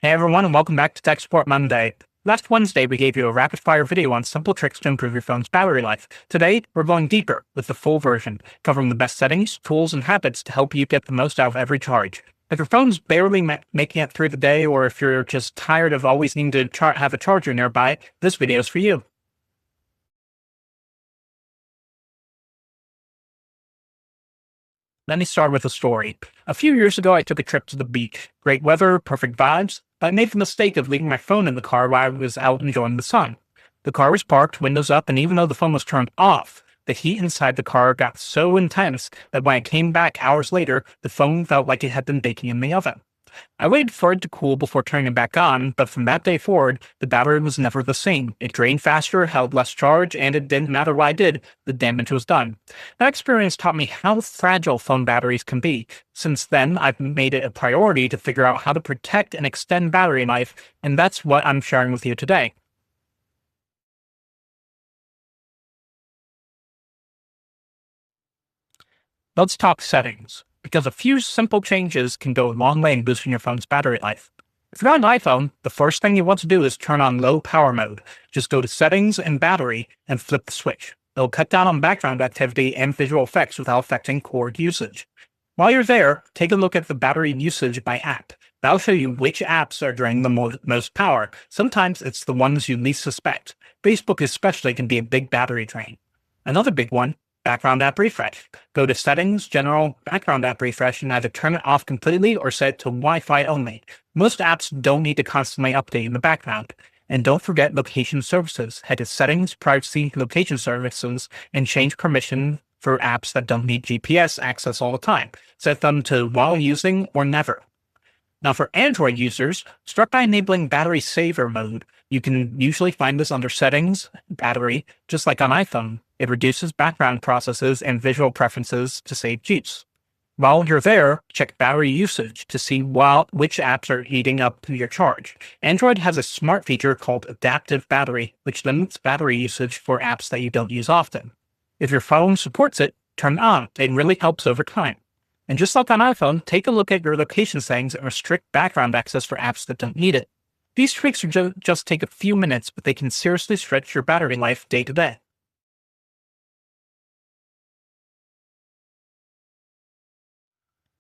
Hey everyone, and welcome back to Tech Support Monday. Last Wednesday, we gave you a rapid-fire video on simple tricks to improve your phone's battery life. Today, we're going deeper with the full version, covering the best settings, tools, and habits to help you get the most out of every charge. If your phone's barely making it through the day, or if you're just tired of always needing to have a charger nearby, this video is for you. Let me start with a story. A few years ago, I took a trip to the beach. Great weather, perfect vibes, but I made the mistake of leaving my phone in the car while I was out enjoying the sun. The car was parked, windows up, and even though the phone was turned off, the heat inside the car got so intense that when I came back hours later, the phone felt like it had been baking in the oven. I waited for it to cool before turning it back on, but from that day forward, the battery was never the same. It drained faster, held less charge, and it didn't matter what I did, the damage was done. That experience taught me how fragile phone batteries can be. Since then, I've made it a priority to figure out how to protect and extend battery life, and that's what I'm sharing with you today. Let's talk settings, because a few simple changes can go a long way in boosting your phone's battery life. If you're on an iPhone, the first thing you want to do is turn on low power mode. Just go to Settings and Battery and flip the switch. It'll cut down on background activity and visual effects without affecting cord usage. While you're there, take a look at the battery usage by app. That'll show you which apps are draining the most power. Sometimes it's the ones you least suspect. Facebook especially can be a big battery drain. Another big one, background app refresh. Go to Settings, General, Background app refresh, and either turn it off completely or set it to Wi-Fi only. Most apps don't need to constantly update in the background. And don't forget location services. Head to Settings, Privacy, Location Services, and change permission for apps that don't need GPS access all the time. Set them to while using or never. Now for Android users, start by enabling battery saver mode. You can usually find this under Settings, Battery, just like on iPhone. It reduces background processes and visual preferences to save juice. While you're there, check battery usage to see which apps are eating up your charge. Android has a smart feature called Adaptive Battery, which limits battery usage for apps that you don't use often. If your phone supports it, turn it on. It really helps over time. And just like on iPhone, take a look at your location settings and restrict background access for apps that don't need it. These tricks just take a few minutes, but they can seriously stretch your battery life day to day.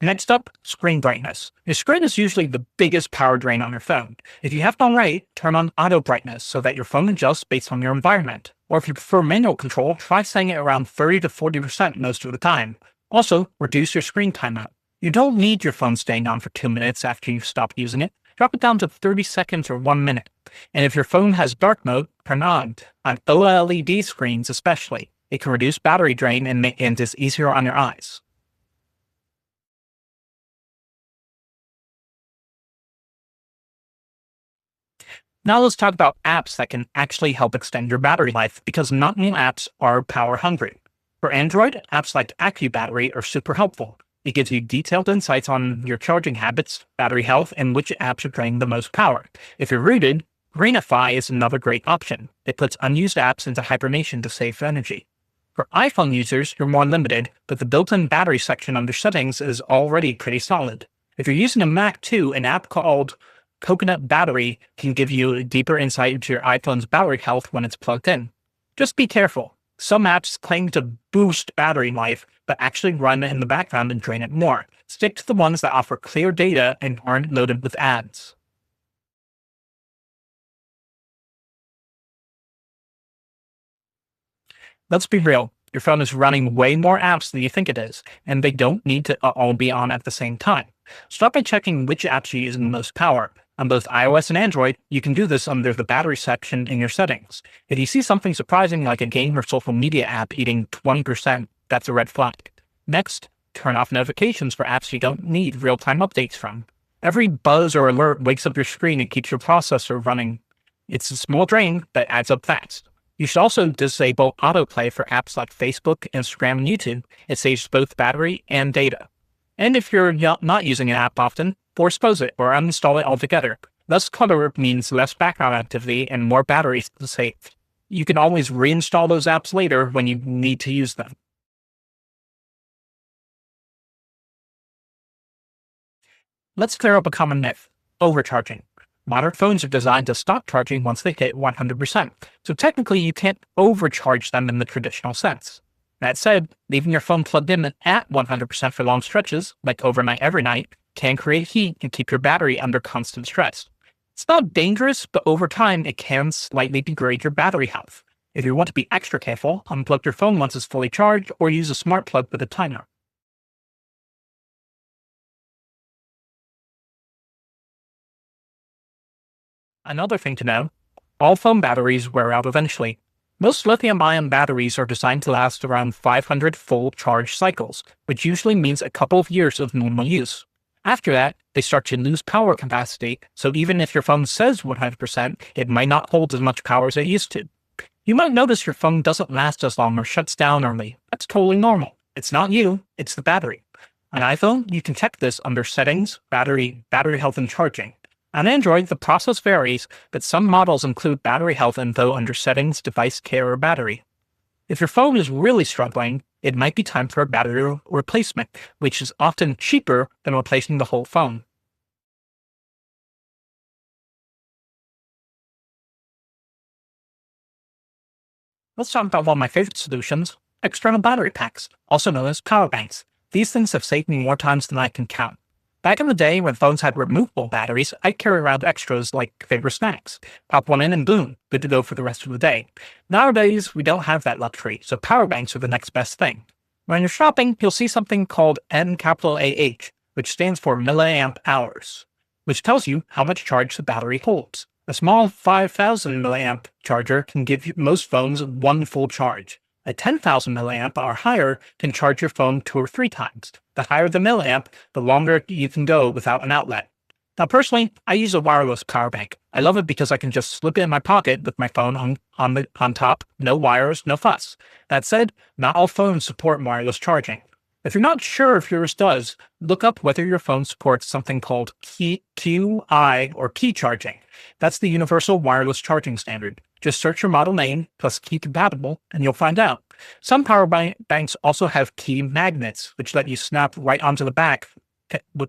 Next up, screen brightness. Your screen is usually the biggest power drain on your phone. If you have it on right, turn on auto brightness so that your phone adjusts based on your environment. Or if you prefer manual control, try setting it around 30 to 40% most of the time. Also, reduce your screen timeout. You don't need your phone staying on for 2 minutes after you've stopped using it. Drop it down to 30 seconds or 1 minute. And if your phone has dark mode, turn on OLED screens especially. It can reduce battery drain and is easier on your eyes. Now let's talk about apps that can actually help extend your battery life, because not all apps are power hungry. For Android, apps like AccuBattery are super helpful. It gives you detailed insights on your charging habits, battery health, and which apps are draining the most power. If you're rooted, Greenify is another great option. It puts unused apps into hibernation to save energy. For iPhone users, you're more limited, but the built-in battery section under settings is already pretty solid. If you're using a Mac too, an app called Coconut Battery can give you a deeper insight into your iPhone's battery health when it's plugged in. Just be careful. Some apps claim to boost battery life, but actually run in the background and drain it more. Stick to the ones that offer clear data and aren't loaded with ads. Let's be real. Your phone is running way more apps than you think it is, and they don't need to all be on at the same time. Start by checking which apps are using the most power. On both iOS and Android, you can do this under the battery section in your settings. If you see something surprising like a game or social media app eating 20%, that's a red flag. Next, turn off notifications for apps you don't need real-time updates from. Every buzz or alert wakes up your screen and keeps your processor running. It's a small drain that adds up fast. You should also disable autoplay for apps like Facebook, Instagram, and YouTube. It saves both battery and data. And if you're not using an app often, force pause it or uninstall it altogether. Less clutter means less background activity and more batteries to save. You can always reinstall those apps later when you need to use them. Let's clear up a common myth: overcharging. Modern phones are designed to stop charging once they hit 100%, so technically you can't overcharge them in the traditional sense. That said, leaving your phone plugged in at 100% for long stretches, like overnight every night, can create heat and keep your battery under constant stress. It's not dangerous, but over time it can slightly degrade your battery health. If you want to be extra careful, unplug your phone once it's fully charged or use a smart plug with a timer. Another thing to know, all phone batteries wear out eventually. Most lithium ion batteries are designed to last around 500 full charge cycles, which usually means a couple of years of normal use. After that, they start to lose power capacity, so even if your phone says 100%, it might not hold as much power as it used to. You might notice your phone doesn't last as long or shuts down early. That's totally normal. It's not you, it's the battery. On iPhone, you can check this under Settings, Battery Health and Charging. On Android, the process varies, but some models include battery health info under Settings, Device Care, or Battery. If your phone is really struggling, it might be time for a battery replacement, which is often cheaper than replacing the whole phone. Let's talk about one of my favorite solutions, external battery packs, also known as power banks. These things have saved me more times than I can count. Back in the day when phones had removable batteries, I'd carry around extras like favorite snacks. Pop one in and boom, good to go for the rest of the day. Nowadays, we don't have that luxury, so power banks are the next best thing. When you're shopping, you'll see something called M.A.P, which stands for milliamp hours, which tells you how much charge the battery holds. A small 5,000 milliamp charger can give you most phones one full charge. A 10,000 milliamp or higher can charge your phone 2 or 3 times. The higher the milliamp, the longer you can go without an outlet. Now, personally, I use a wireless power bank. I love it because I can just slip it in my pocket with my phone on top, no wires, no fuss. That said, not all phones support wireless charging. If you're not sure if yours does, look up whether your phone supports something called QI or key charging. That's the Universal Wireless Charging Standard. Just search your model name plus key compatible and you'll find out. Some banks also have key magnets, which let you snap right onto the back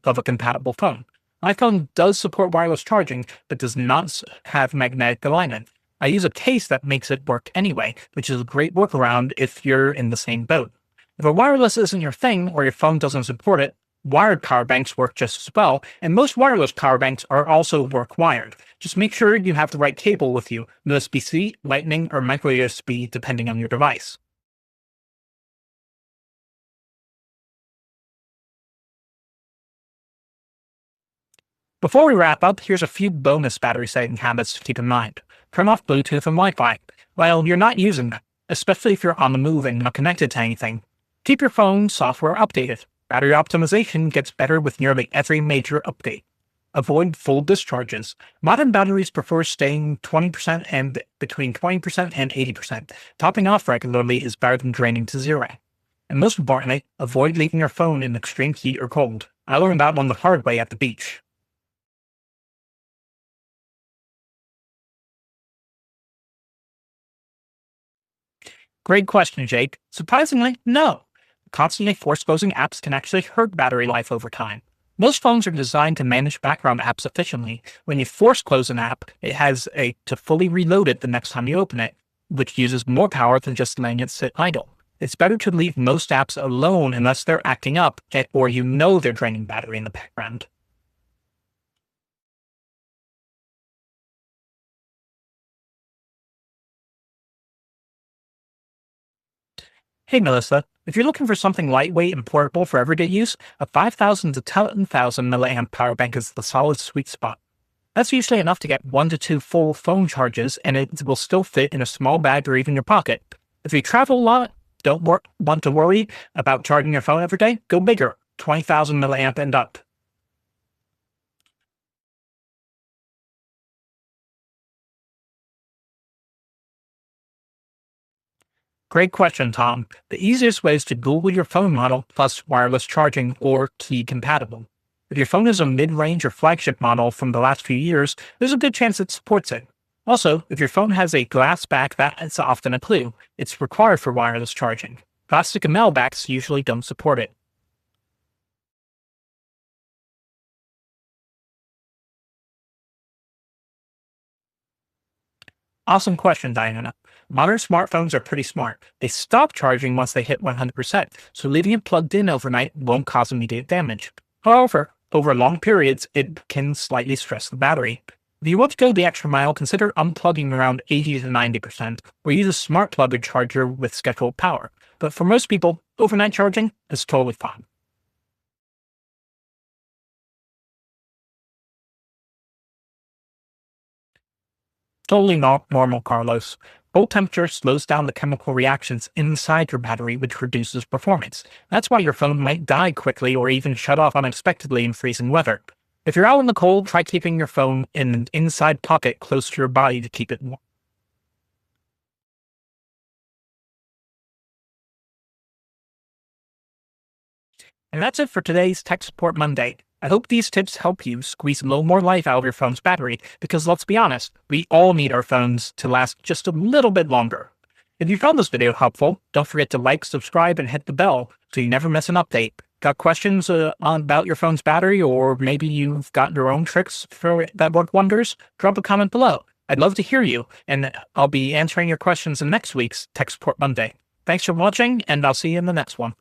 of a compatible phone. iPhone does support wireless charging, but does not have magnetic alignment. I use a case that makes it work anyway, which is a great workaround if you're in the same boat. If a wireless isn't your thing or your phone doesn't support it, wired power banks work just as well, and most wireless power banks are also work wired. Just make sure you have the right cable with you, USB-C, Lightning, or micro USB depending on your device. Before we wrap up, here's a few bonus battery saving habits to keep in mind. Turn off Bluetooth and Wi-Fi while you're not using them, especially if you're on the move and not connected to anything. Keep your phone software updated. Battery optimization gets better with nearly every major update. Avoid full discharges. Modern batteries prefer staying 20% and between 20% and 80%. Topping off regularly is better than draining to zero. And most importantly, avoid leaving your phone in extreme heat or cold. I learned that one the hard way at the beach. Great question, Jake. Surprisingly, no. Constantly force closing apps can actually hurt battery life over time. Most phones are designed to manage background apps efficiently. When you force close an app, it has to fully reload it the next time you open it, which uses more power than just letting it sit idle. It's better to leave most apps alone unless they're acting up or you know they're draining battery in the background. Hey Melissa, if you're looking for something lightweight and portable for everyday use, a 5,000 to 10,000 milliamp power bank is the solid sweet spot. That's usually enough to get 1 to 2 full phone charges, and it will still fit in a small bag or even your pocket. If you travel a lot, don't want to worry about charging your phone every day, go bigger, 20,000 milliamp and up. Great question, Tom. The easiest way is to Google your phone model plus wireless charging or key compatible. If your phone is a mid-range or flagship model from the last few years, there's a good chance it supports it. Also, if your phone has a glass back, that is often a clue. It's required for wireless charging. Plastic and metal backs usually don't support it. Awesome question, Diana. Modern smartphones are pretty smart. They stop charging once they hit 100%, so leaving it plugged in overnight won't cause immediate damage. However, over long periods, it can slightly stress the battery. If you want to go the extra mile, consider unplugging around 80 to 90%, or use a smart plug or charger with scheduled power. But for most people, overnight charging is totally fine. Totally not normal, Carlos. Cold temperature slows down the chemical reactions inside your battery, which reduces performance. That's why your phone might die quickly or even shut off unexpectedly in freezing weather. If you're out in the cold, try keeping your phone in an inside pocket close to your body to keep it warm. And that's it for today's Tech Support Monday. I hope these tips help you squeeze a little more life out of your phone's battery, because let's be honest, we all need our phones to last just a little bit longer. If you found this video helpful, don't forget to like, subscribe, and hit the bell so you never miss an update. Got questions about your phone's battery, or maybe you've got your own tricks that work wonders? Drop a comment below. I'd love to hear you, and I'll be answering your questions in next week's Tech Support Monday. Thanks for watching, and I'll see you in the next one.